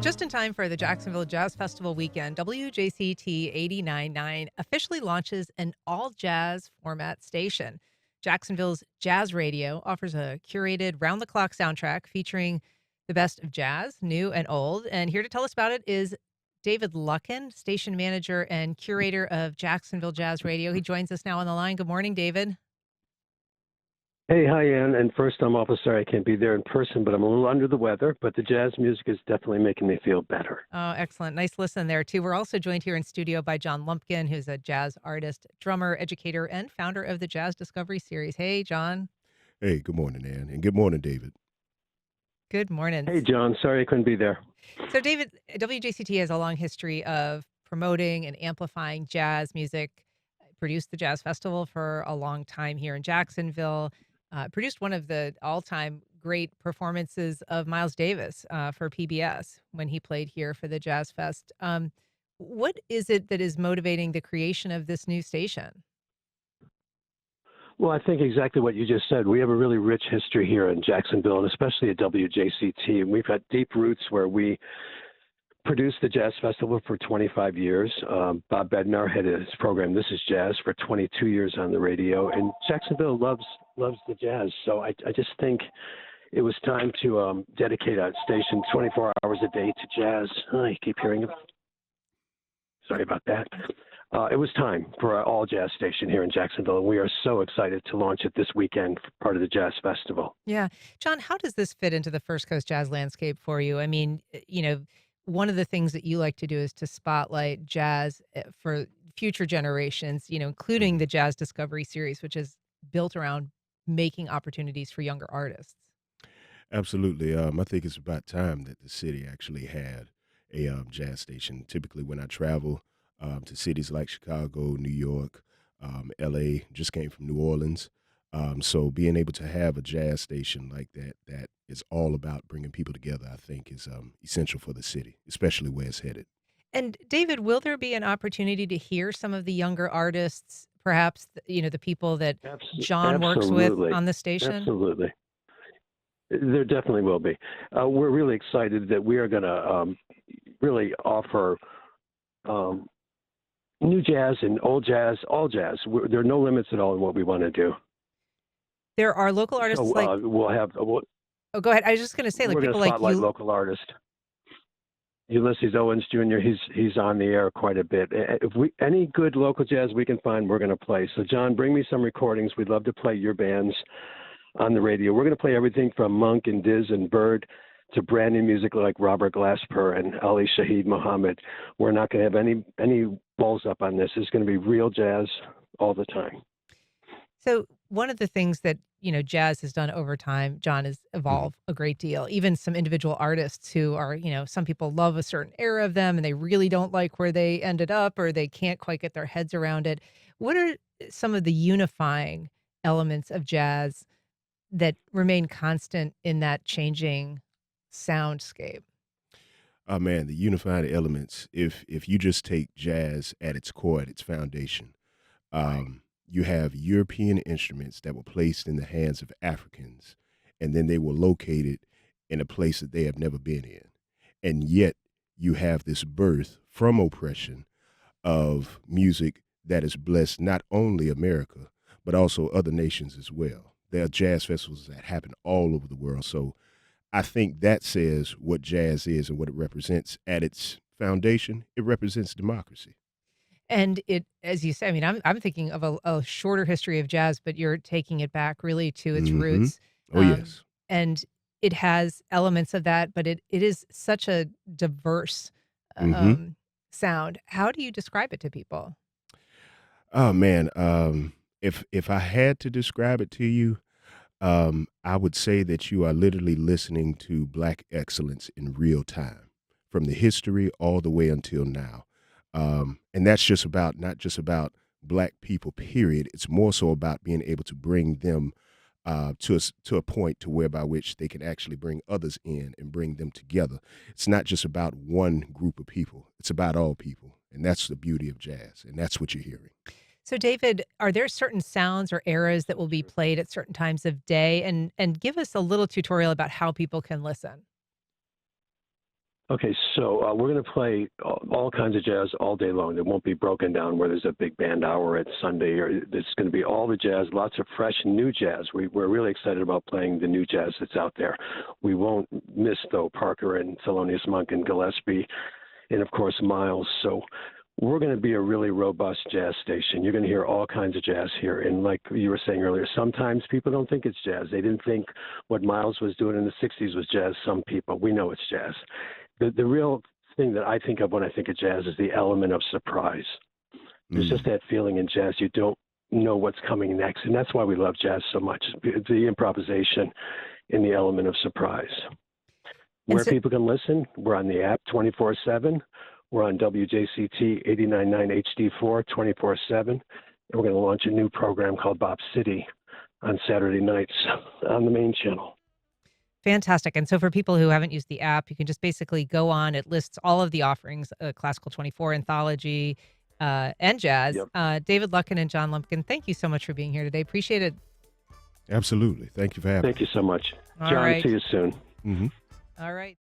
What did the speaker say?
Just in time for the Jacksonville Jazz Festival weekend, WJCT 89.9 officially launches an all-jazz format station. Jacksonville's Jazz Radio offers a curated round-the-clock soundtrack featuring the best of jazz, new and old. And here to tell us about it is David Luckin, station manager and curator of Jacksonville Jazz Radio. He joins us now on the line. Good morning, David. Hey, hi, Ann. And first, I'm awful sorry I can't be there in person, but I'm a little under the weather. But the jazz music is definitely making me feel better. Oh, excellent. Nice listen there, too. We're also joined here in studio by John Lumpkin, who's a jazz artist, drummer, educator, and founder of the Jazz Discovery Series. Hey, John. Hey, good morning, Ann, and good morning, David. Good morning. Hey, John. Sorry I couldn't be there. So, David, WJCT has a long history of promoting and amplifying jazz music. Produced the Jazz Festival for a long time here in Jacksonville. Produced one of the all-time great performances of Miles Davis for PBS when he played here for the Jazz Fest. What is it that is motivating the creation of this new station? Well, I think exactly what you just said. We have a really rich history here in Jacksonville, and especially at WJCT. And we've got deep roots where we produced the Jazz Festival for 25 years. Bob Bednar had his program, This is Jazz, for 22 years on the radio. And Jacksonville loves the jazz. So I just think it was time to dedicate a station 24 hours a day to jazz. Oh, I keep hearing it. Sorry about that. It was time for an all-jazz station here in Jacksonville, and we are so excited to launch it this weekend for part of the Jazz Festival. Yeah. John, how does this fit into the First Coast jazz landscape for you? I mean, one of the things that you like to do is to spotlight jazz for future generations, including the Jazz Discovery Series, which is built around making opportunities for younger artists. Absolutely. I think it's about time that the city actually had a jazz station. Typically, when I travel to cities like Chicago, New York, LA, just came from New Orleans. So being able to have a jazz station like that is all about bringing people together, I think is essential for the city, especially where it's headed. And David, will there be an opportunity to hear some of the younger artists, perhaps, the people that John works with Absolutely. on the station? Absolutely. There definitely will be. We're really excited that we are going to really offer new jazz and old jazz, all jazz. There are no limits at all in what we want to do. There are local artists So like. we'll have. Oh, go ahead. I was just going to say, like We're going people to like spotlight you. local artists. Ulysses Owens Jr. He's on the air quite a bit. If any good local jazz we can find, we're going to play. So John, bring me some recordings. We'd love to play your bands on the radio. We're going to play everything from Monk and Diz and Bird to brand new music like Robert Glasper and Ali Shaheed Muhammad. We're not going to have any balls up on this. It's going to be real jazz all the time. So one of the things that, jazz has done over time, John, is Mhm. evolve a great deal. Even some individual artists who are, some people love a certain era of them and they really don't like where they ended up or they can't quite get their heads around it. What are some of the unifying elements of jazz that remain constant in that changing soundscape? Oh man, the unifying elements. If you just take jazz at its core, at its foundation, you have European instruments that were placed in the hands of Africans, and then they were located in a place that they have never been in. And yet you have this birth from oppression of music that has blessed not only America, but also other nations as well. There are jazz festivals that happen all over the world. So I think that says what jazz is and what it represents at its foundation. It represents democracy. And it, as you say, I mean, I'm thinking of a shorter history of jazz, but you're taking it back really to its Hmm. roots. Oh, yes. And it has elements of that, but it is such a diverse Hmm. sound. How do you describe it to people? Oh man, if I had to describe it to you, I would say that you are literally listening to Black excellence in real time, from the history all the way until now. And that's just about not just about Black people, period. It's more so about being able to bring them to a point to whereby which they can actually bring others in and bring them together. It's not just about one group of people. It's about all people, and that's the beauty of jazz, and that's what you're hearing. So, David, are there certain sounds or eras that will be played at certain times of day? And give us a little tutorial about how people can listen. Okay, so we're going to play all kinds of jazz all day long. It won't be broken down where there's a big band hour at Sunday. Or it's going to be all the jazz, lots of fresh new jazz. We're really excited about playing the new jazz that's out there. We won't miss, though, Parker and Thelonious Monk and Gillespie, and of course Miles. So we're going to be a really robust jazz station. You're going to hear all kinds of jazz here. And like you were saying earlier, sometimes people don't think it's jazz. They didn't think what Miles was doing in the 60s was jazz. Some people, we know it's jazz. The real thing that I think of when I think of jazz is the element of surprise. There's just that feeling in jazz. You don't know what's coming next. And that's why we love jazz so much, the improvisation and the element of surprise. Where people can listen, we're on the app 24/7. We're on WJCT 89.9 HD4 24/7. And we're going to launch a new program called Bop City on Saturday nights on the main channel. Fantastic. And so for people who haven't used the app, you can just basically go on. It lists all of the offerings, Classical 24, Anthology, and Jazz. Yep. David Luckin and John Lumpkin, thank you so much for being here today. Appreciate it. Absolutely. Thank you for having me. Thank you so much. All John, right. see you soon. Mm-hmm. All right.